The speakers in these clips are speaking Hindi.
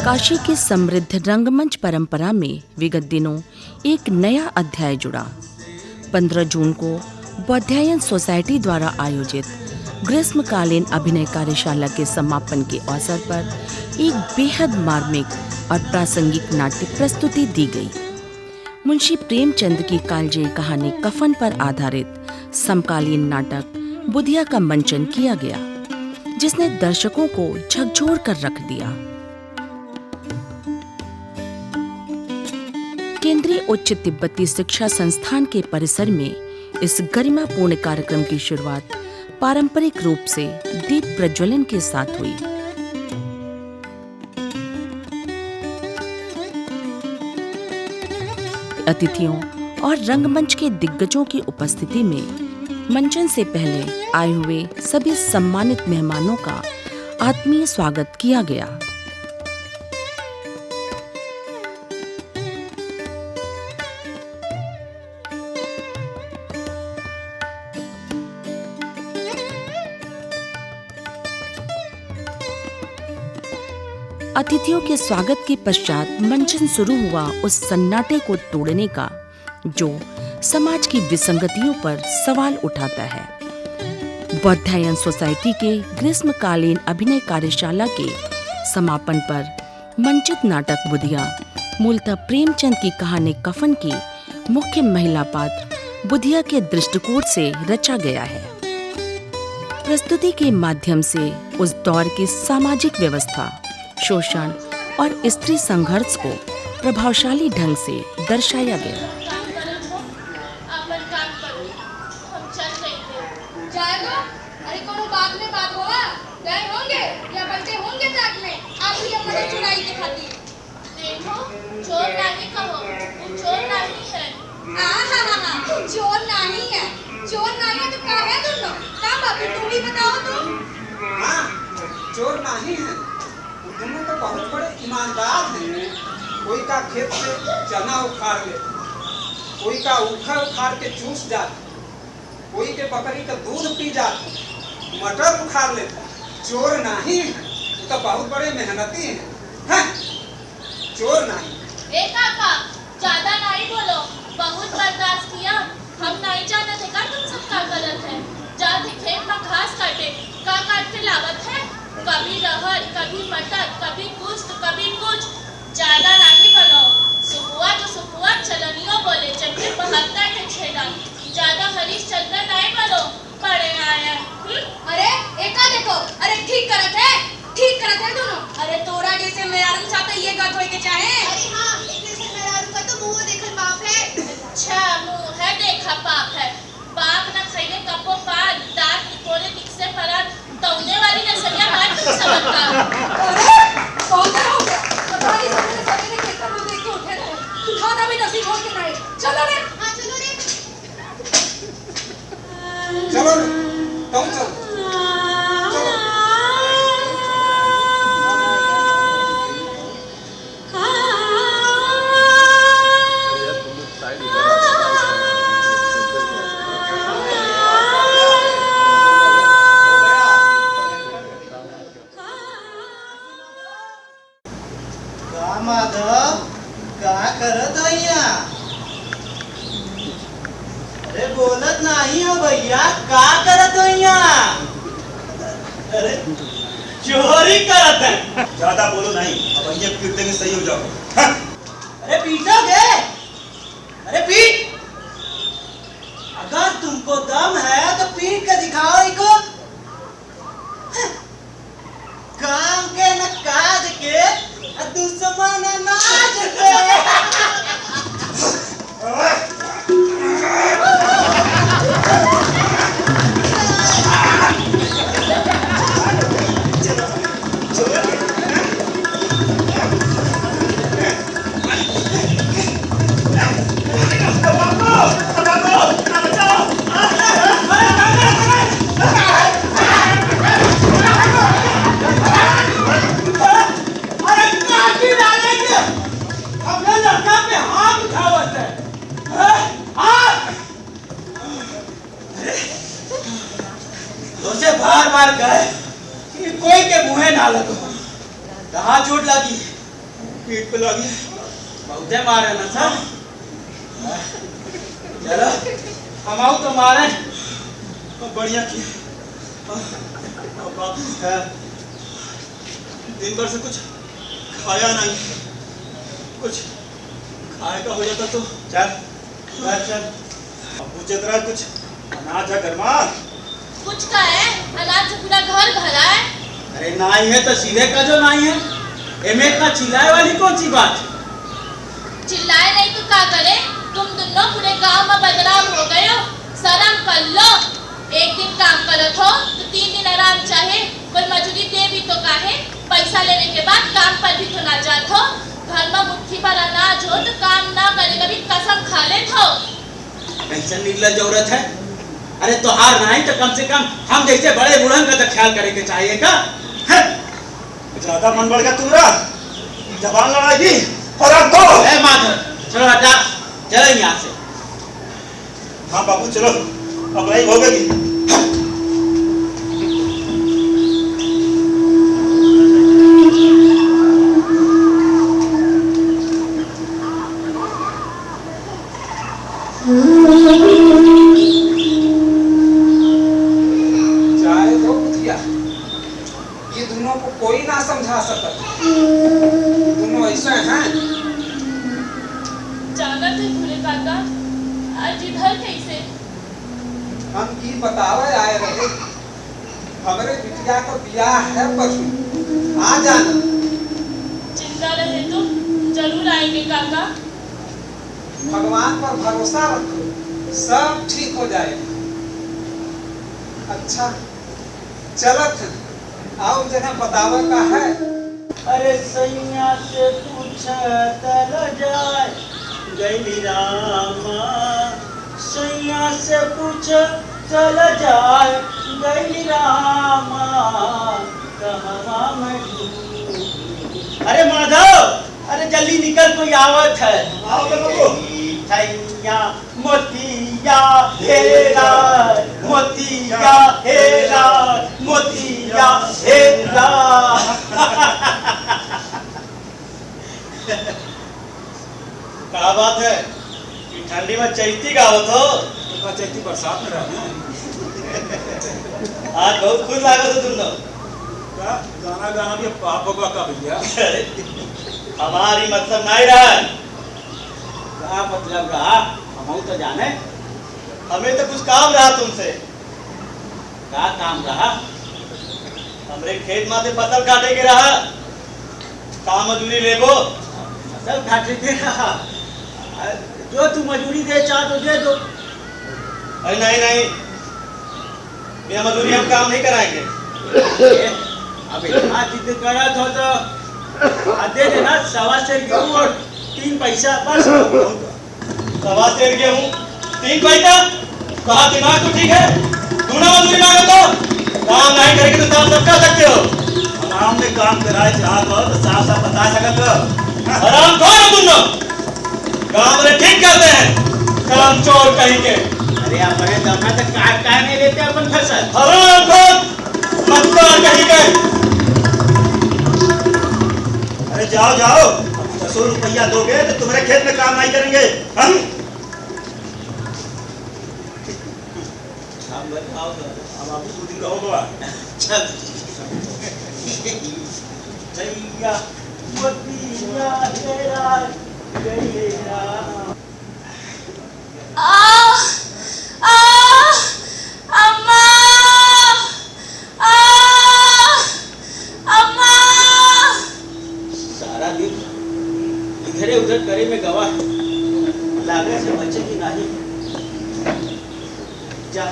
काशी की समृद्ध रंगमंच परंपरा में विगत दिनों एक नया अध्याय जुड़ा। 15 जून को बौद्धायन सोसाइटी द्वारा आयोजित ग्रीष्मकालीन अभिनय कार्यशाला के समापन के अवसर पर एक बेहद मार्मिक और प्रासंगिक नाट्य प्रस्तुति दी गई। मुंशी प्रेमचंद की कालजयी कहानी कफन पर आधारित समकालीन नाटक बुधिया का मंचन किया गया, जिसने दर्शकों को झकझोर कर रख दिया। केंद्रीय उच्च तिब्बती शिक्षा संस्थान के परिसर में इस गरिमापूर्ण कार्यक्रम की शुरुआत पारंपरिक रूप से दीप प्रज्वलन के साथ हुई। अतिथियों और रंगमंच के दिग्गजों की उपस्थिति में मंचन से पहले आए हुए सभी सम्मानित मेहमानों का आत्मीय स्वागत किया गया। अतिथियों के स्वागत के पश्चात मंचन शुरू हुआ उस सन्नाटे को तोड़ने का जो समाज की विसंगतियों पर सवाल उठाता है। बौद्धायन सोसाइटी के ग्रीष्मकालीन अभिनय कार्यशाला के समापन पर मंचित नाटक बुधिया मूलतः प्रेमचंद की कहानी कफन की मुख्य महिला पात्र बुधिया के दृष्टिकोण से रचा गया है। प्रस्तुति के माध्यम से उस दौर की सामाजिक व्यवस्था, शोषण और स्त्री संघर्ष को प्रभावशाली ढंग से दर्शाया गया। चोर नहीं है तो क्या है दोनों? क्या बाबू तुम ही बताओ तुम? हाँ, चोर नहीं है, दोनों तो बहुत बड़े ईमानदार हैं। कोई का खेत से चना उखाड़ ले, कोई का ऊखा उखाड़ के चूस जाता, कोई के बकरी का दूध पी जाता, मटर उखाड़ लेता। चोर नहीं है, तो बहुत बड़े मेहनती हैं। चोर नहीं। ए काका, ज्यादा नहीं बोलो, बहुत बर्दाश्त किया। हम नहीं जानते थे का तुम सबका गलत है। जाते खेत में घास काटे, का काटते लागत है। कभी रहर, कभी मटर, कभी कुछ तो कभी कुछ। ज्यादा नहीं बनो। सुखुआ तो सुखुआ चलनियो बोले, जबकि 72 के छेदा। ज्यादा हरिश्चंद्र नहीं बनो, पड़े आया। अरे एका देखो, अरे ठीक करत है दोनों। अरे तोरा जैसे मेरा रंग चाहते ये गत होए के चाहे। अरे हाँ, जैसे मेरा रंग का तो मुंह देखल पाप है। अच्छा, मुंह है देखा पाप है। पाप न खइले कपो पान, दांत निकोले दिखसे परान, तौने वाली नसलिया बात तुम समझता। अरे कौन हो गया? पता नहीं सवेरे खेत में देख के उठे रहे। खाना भी नसीब हो के नहीं। चलो रे। हाँ चलो रे। चलो रे, तुम चलो। माधव का करत भैया? अरे बोलत नहीं हो भैया, का करत भैया? अरे चोरी करत है। ज्यादा बोलो नहीं, अब भैया पीट देंगे, सही हो जाओ। अरे पीटोगे? अरे पीट। अगर तुमको दम है तो पीट के दिखाओ इनको। काम के न काज के दुश्मन नाच के। अरे काटी डालेंगे। मार गए कि कोई के मुँहे ना लगो। कहाँ चोट लगी? पीठ पे लगी। बहुते मारे ना सर। चलो हम आओ तो मारे। बढ़िया की। बापू दिन भर से कुछ खाया नहीं, कुछ खाए का हो जाता तो चल चल। अब पूछे तरह कुछ अनाज है घर में। कुछ का है, अनाज से पूरा घर भरा है। अरे नाई है तो सीधे का जो नाई है। एमे इतना चिल्लाए वाली कौन सी बात? चिल्लाए नहीं तो क्या करे? तुम दोनों पूरे गांव में बदनाम हो गए हो। शर्म कर लो। एक दिन काम करत हो तो 3 दिन आराम चाहे। कोई मजूरी दे भी तो काहे? पैसा लेने के बाद काम पर भी तो ना जात हो। घर में मुट्ठी भर अनाज हो तो काम ना करे कभी कसम खा लेत हो। कैसे निर्लज औरत है। अरे तो हार नहीं तो कम से कम हम जैसे बड़े बूढ़न का तो ख्याल करे के चाहिए का? ज्यादा मन बढ़ गया तुम्हारा। जबान लड़ाएगी और तो माधव चलो हटा, चलो यहाँ से। हाँ बाबू चलो, अब लड़ाई हो गई। चाहे दो बुधिया, ये दोनों को कोई ना समझा सकता। दोनों ऐसे हैं। जाना थे भूले काका, आज इधर कैसे? हम की बतावे आए रहे, हमारे बिटिया का ब्याह है परसों, आ जाना। जिंदा रहे तो जरूर आएंगे काका। भगवान पर भरोसा रखो, सब ठीक हो जाएगा। अच्छा चलत आओ जगह बतावे का है। अरे सैया से पूछ तल जाए गैली रामा। सैया से पूछ चल जाए गैली रामा। कहवा में ढूंढूं। अरे माधव, अरे जल्दी निकल, कोई आवत है। आओ बाबू। थैया मोतिया हेरा, मोतिया हेरा, मोतिया हेरा। क्या बात है? ठंडी में चैती गावत हो? तो चैती बरसात में रहना है। आज बहुत खुश लागत हो तुम लोग। क्या गाना गाना भी पाप होगा का भैया? हमारी मतलब नहीं रहा। क्या मतलब रहा? हम तो जाने, हमें तो कुछ काम रहा तुमसे। क्या काम रहा? हमरे खेत माते फसल काटे के रहा। काम मजूरी लेबो। फसल काटे के रहा, जो तू मजूरी दे चाह तो दे दो। अरे नहीं नहीं, बिना मजूरी हम काम नहीं कराएंगे। अब इतना जिद करत हो तो दे देना। 1.25 सेर गेहूं और 3 पैसा बस। 1.25 सेर गेहूं 3 पैसा? कहा दिमाग तो ठीक है? दूना मजूरी मांगो तो काम नहीं करेंगे तो साफ सब कर सकते हो। आराम में काम कराए चाह तो साफ साफ बता सकत हो। आराम कौन तुम लोग? काम रे ठीक करते हैं, काम चोर कहीं के। अरे अपने दम में तो काय नहीं लेते अपन फसल। आराम कौन मतदार कहीं के। अरे जाओ जाओ, 200 रुपया दोगे तो तुम्हारे खेत में काम नहीं करेंगे हम। बताओ तो। अब आप 2 दिन रहो बाबा। चल जैया मोतिया हेरा गैया। अम्मा, अम्मा। सारा दिन इधर उधर करे में गवा है, लागे से बच्चे की नहीं। जा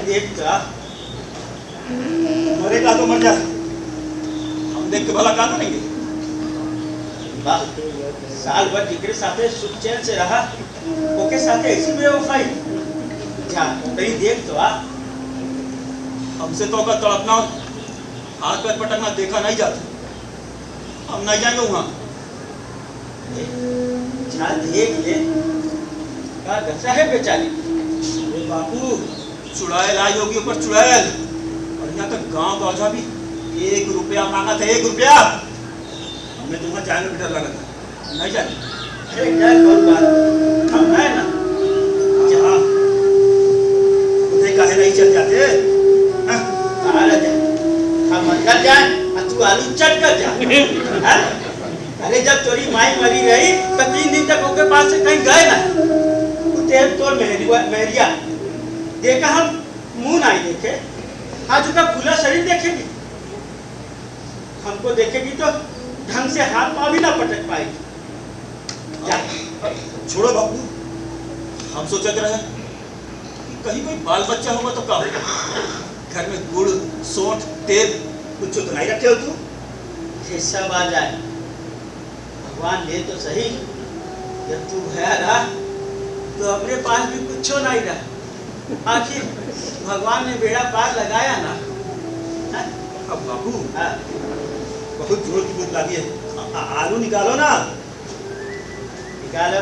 देख का मरे का तो मर जा, हम देख के भला क्या करेंगे। वाह, साल भर जिगरे साथे सुख चैन से रहा, ओके साथे ऐसी बेवफाई। जा कहीं देख तो आ। हमसे तो का तड़पना हाथ पैर पटकना देखा नहीं जाता। हम नहीं जाएंगे वहाँ। जा देख ले, का दशा है बेचारी। अरे बापू, चुड़ैल आई होगी ऊपर चुड़ैल, और यहाँ तक गांव का औझा भी 1 रुपया मांगा था, 1 रुपया। हमें तुम्हारा जाने में डर लगा था, नहीं जाने। अरे क्या करूँ बात, हम है ना जहाँ उन्हें काहे नहीं चल जाते? हाँ? बाहर आ जा, हम अंदर जाए और तू आलू चट कर जा। हाँ? अरे जब तोरी माई मरी रही तो 3 दिन तक उसके पास से कहीं गए ना। तू तेल तोड़ मेहरिया देखा, हम मुंह नहीं देखे, आज उसका खुला शरीर देखेगी। हमको देखेगी तो ढंग से हाथ पाँव भी ना पटक पाएगी। जा। छोड़ो बाबू, हम सोचते रहे कि कहीं कोई बाल बच्चा होगा तो क्या होगा। घर में गुड़, सोंठ, तेल कुछ तो नहीं रखे हो तू? ये सब आ जाए, भगवान ले तो सही। जब तू गया रहा तो अपने पास भी कुछ नहीं रहा। आखिर भगवान ने बेड़ा पार लगाया ना। अब बाबू हाँ। बहुत जोर की भूख लगी है, आलू निकालो ना। निकालो।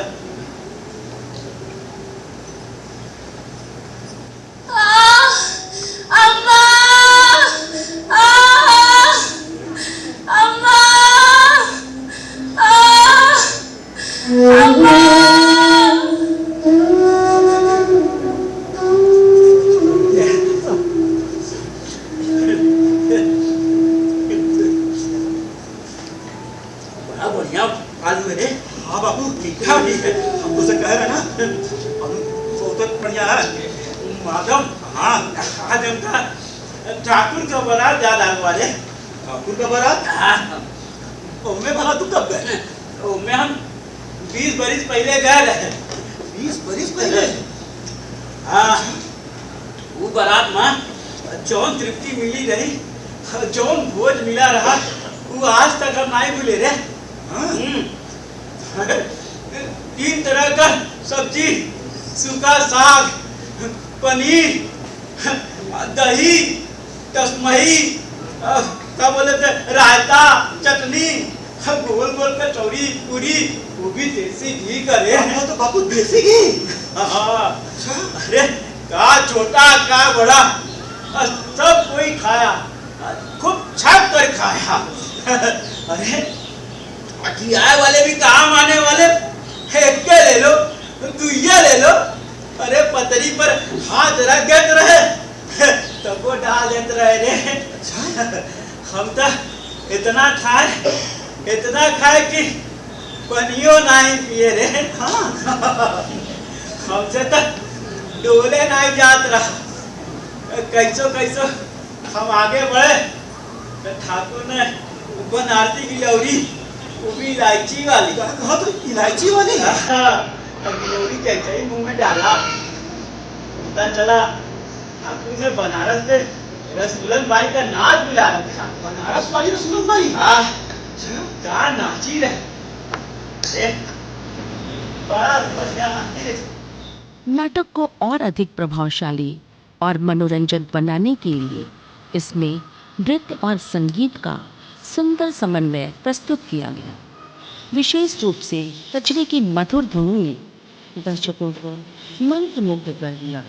अम्मा, अम्मा, अम्मा। बड़ा बढ़िया आलू है रे। हाँ बाबू, ठीक है, हम तो से कह रहे हैं ना, आलू बहुत बढ़िया है। माधव, हाँ, आज हमका ठाकुर का बारात याद आने वाले। ठाकुर का बारात? हाँ। ओमे भला तू कब गए? में हम 20 बरिस पहले गए रहे। 20 बरिस पहले? हाँ, वो बारात में जौन तृप्ति मिली रही, जौन भोज मिला रहा, वो आज तक हम नहीं भूले रे। हाँ? 3 तरह का सब्जी, सूखा साग, पनीर, दही, तस्मही, क्या बोले थे, रायता, चटनी, गोल गोल कचौड़ी, पूरी, वो भी देसी घी का रे। हाँ, तो बाबू देसी घी? हाँ। अरे का छोटा का बड़ा सब कोई खाया, खूब छक कर खाया। अरे बाकी आए वाले भी काम आने वाले, एक के ले लो, तू ये ले लो। अरे पतरी पर हाथ रख देते रहे तब वो डाल देते रहे रे। हम तो इतना खाए कि पनियो नहीं पिए रे। हाँ। हमसे तो डोले नहीं जात रहा। कैसो हम आगे बढ़े तो ठाकुर ने बनारसी की लौरी, वो भी इलायची वाली। कहा तो इलायची वाली? लौरी कैसे ही मुंह में डाला, पता चला ठाकुर ने बनारस में रसगुल्लन बाई का नाच मिला रखा। बनारस वाली रसगुल्लन बाई? हाँ, क्या नाची रहे। बड़ा बढ़िया। नाटक को और अधिक प्रभावशाली और मनोरंजन बनाने के लिए इसमें नृत्य और संगीत का सुंदर समन्वय प्रस्तुत किया गया। विशेष रूप से कचरे की मधुर धुन ने दर्शकों को मंत्रमुग्ध कर दिया।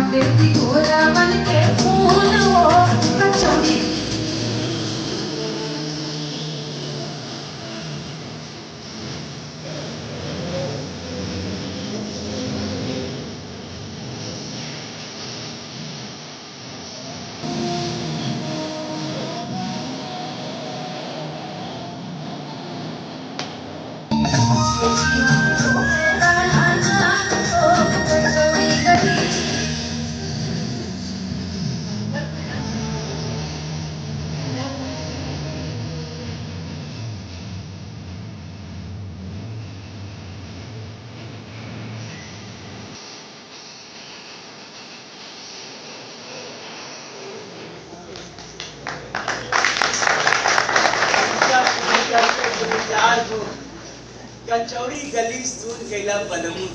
देती गोरा बन के फूल वो कचौड़ी। कचौड़ी गली सुन गैला बनमू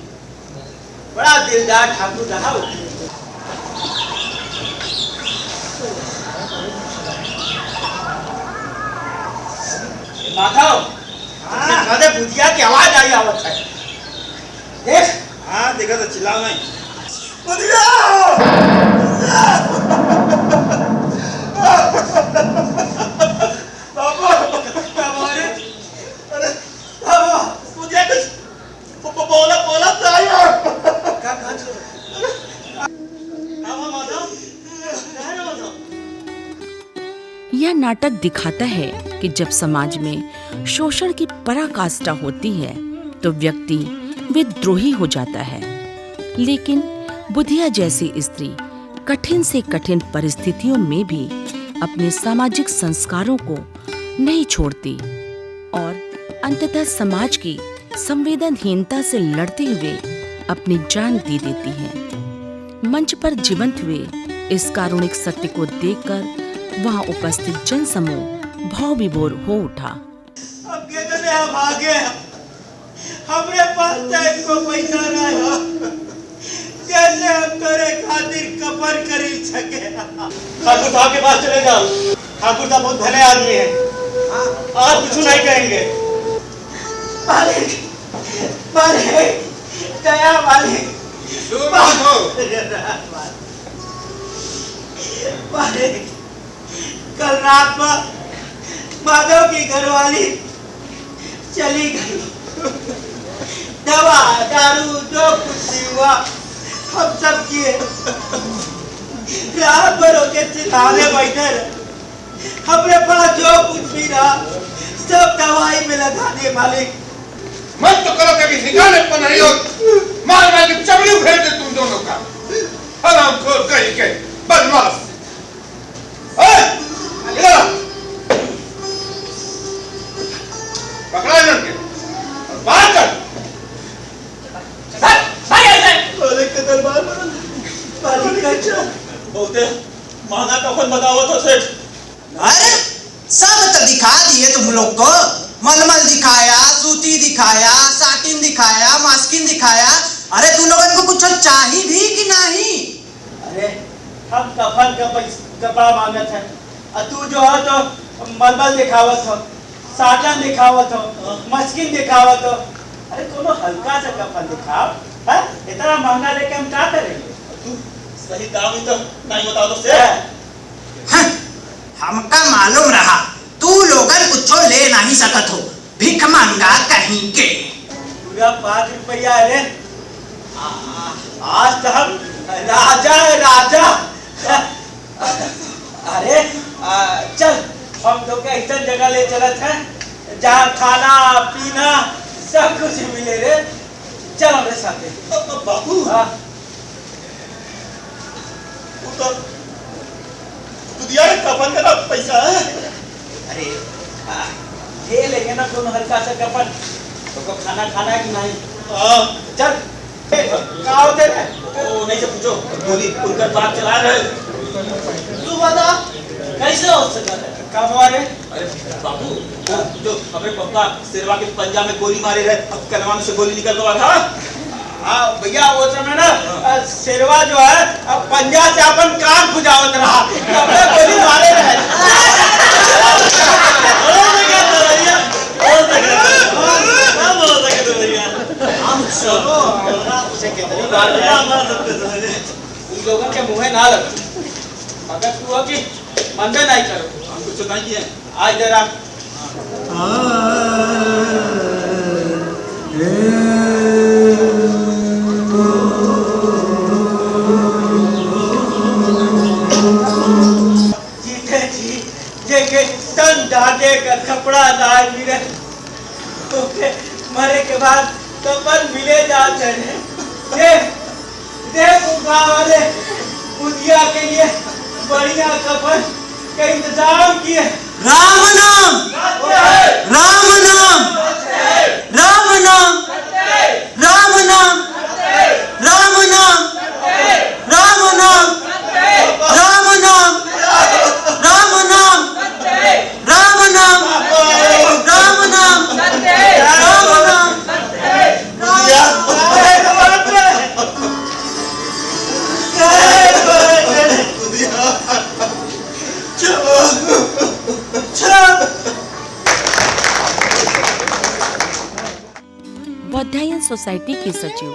बड़ा दिलदार ठाकुर रहा हो। माधव हाँ बुधिया की आवाज आई आवत है देख। हाँ देखा तो चिल्लाओ नहीं। यह नाटक दिखाता है कि जब समाज में शोषण की पराकाष्ठा होती है तो व्यक्ति विद्रोही हो जाता है, लेकिन बुधिया जैसी स्त्री कठिन से कठिन परिस्थितियों में भी अपने सामाजिक संस्कारों को नहीं छोड़ती और अंततः समाज की संवेदनहीनता से लड़ते हुए अपनी जान दे देती है। मंच पर जीवंत हुए इस कारुणिक सत्य को देखकर वहां उपस्थित जनसमूह भाव विभोर हो उठा। अब कितने हम आगे हमरे पास तो पैसा नहीं, कैसे हम तेरे खातिर कफन खरीद सके। ठाकुर साहब के पास चले जाओ, ठाकुर साहब बहुत भले आदमी है, आप कुछ नहीं कहेंगे। मालिक मालिक दया मालिक मालिक कल रात को माधव की घरवाली चली गई। दवा दारू जो कुछ भी हुआ हम सब किए, रात भर होके चिल्लाने बैठे रहे। हमरे पास जो कुछ भी रहा सब दवाई में लगा दिए। मालिक मत तो करो कभी निकाले पर नहीं हो, मार मार के चमड़ी उखेड़ दे तुम दोनों का। हरामखोर कहीं के बदमाश। पकड़ा इनके बाहर कर। मालिक के दरबार में मालिक का बहुते महंगा कफन बताओ तो सेठ। अरे सब तो दिखा दिए तुम लोग को, मलमल दिखाया, सूती दिखाया, साटिन दिखाया, मास्किन दिखाया। अरे तुम लोगों को कुछ चाहिए भी कि नहीं? अरे हम कफन का कपड़ा मांगत है, तू जो है तो मलमल दिखावत हो, साटन दिखावत हो, मस्किन दिखावत हो। अरे कोनो हल्का सा कफन दिखाओ। है इतना महंगा लेके हम क्या करेंगे? तू सही दाम ही तो नहीं बताओ तो सेठ। हमका मालूम रहा तू लोगन कुछ ले नहीं सकत हो, भिख मांगा कहीं के। पूरा 5 रुपया है। आज तो हम राजा है राजा। अरे चल हम लोग ऐसा जगह ले चलत है जहाँ खाना पीना सब कुछ मिले रे। चल हमारे साथ। बाबू वो तो बुधिया के कफन का पैसा है। अरे ये लेंगे ना कोनो हल्का सा कफन, तो खाना खाना है कि नहीं? चल कहाँ होते हैं? ओ नहीं से पूछो, गोली उनकर बात चला रहे। तू बता कैसे हो सकता है? कब हुआ रे? अरे बाबू जो हमें पप्पा शेरवा के पंजा में गोली मारे रहे, अब कलवा में से गोली निकल गया था। हाँ भैया वो समय ना शेरवा जो है पंजा से अपन कान खुजावत रहा, तब गोली मारे रहे। उन लोगों के मुँह ना लग, अगर तू हो कि मंदे नहीं करो। हम कुछ नहीं किए आज जरा जीते जी जेके तन ढाके का कपड़ा दाल मिले, ओके मरे के बाद कपन मिले जाते हैं। देख गाँव वाले बुधिया के लिए बढ़िया कफन का इंतजाम किए। राम नाम, राम नाम, राम नाम, राम नाम, राम नाम, राम नाम, राम नाम, राम नाम, राम नाम, राम सोसाइटी की सचिव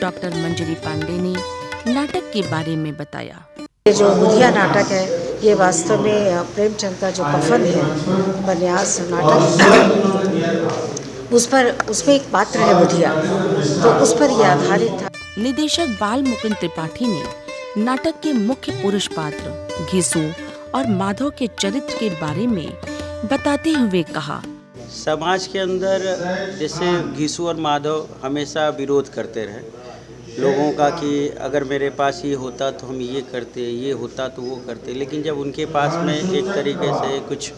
डॉक्टर मंजरी पांडे ने नाटक के बारे में बताया। ये जो बुधिया नाटक है ये वास्तव में प्रेमचंद का जो कफन है उपन्यास नाटक उसमें एक पात्र है बुधिया, तो उस पर यह आधारित था। निदेशक बाल मुकुंद त्रिपाठी ने नाटक के मुख्य पुरुष पात्र घिसू और माधव के चरित्र के बारे में बताते हुए कहा, समाज के अंदर जैसे घिसू और माधव हमेशा विरोध करते रहे लोगों का कि अगर मेरे पास ये होता तो हम ये करते, ये होता तो वो करते, लेकिन जब उनके पास में एक तरीके से कुछ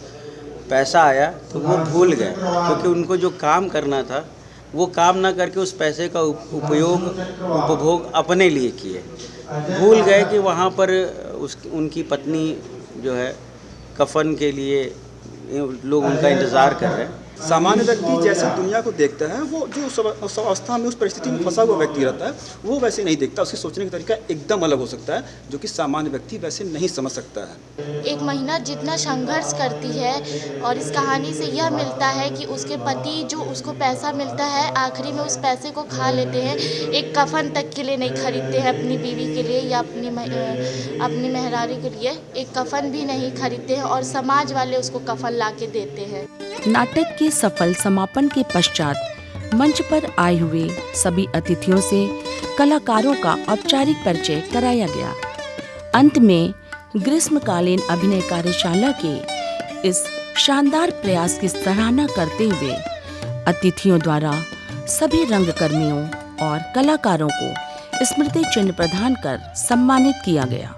पैसा आया तो वो भूल गए, क्योंकि उनको जो काम करना था वो काम ना करके उस पैसे का उपभोग अपने लिए किए। भूल गए कि वहाँ पर उनकी पत्नी जो है कफन के लिए लोग उनका इंतज़ार कर रहे हैं। सामान्य व्यक्ति जैसे दुनिया को देखता है, वो जो उस अवस्था में उस परिस्थिति में फंसा हुआ व्यक्ति रहता है वो वैसे नहीं देखता। उसके सोचने का तरीका एकदम अलग हो सकता है, जो कि सामान्य व्यक्ति वैसे नहीं समझ सकता है। एक महिला जितना संघर्ष करती है और इस कहानी से यह मिलता है कि उसके पति जो उसको पैसा मिलता है आखिरी में उस पैसे को खा लेते हैं, एक कफन तक के लिए नहीं खरीदते हैं अपनी बीवी के लिए या अपनी मेहरारू के लिए एक कफन भी नहीं खरीदते हैं और समाज वाले उसको कफन ला के देते हैं। नाटक के सफल समापन के पश्चात मंच पर आए हुए सभी अतिथियों से कलाकारों का औपचारिक परिचय कराया गया। अंत में ग्रीष्मकालीन अभिनय कार्यशाला के इस शानदार प्रयास की सराहना करते हुए अतिथियों द्वारा सभी रंगकर्मियों और कलाकारों को स्मृति चिन्ह प्रदान कर सम्मानित किया गया।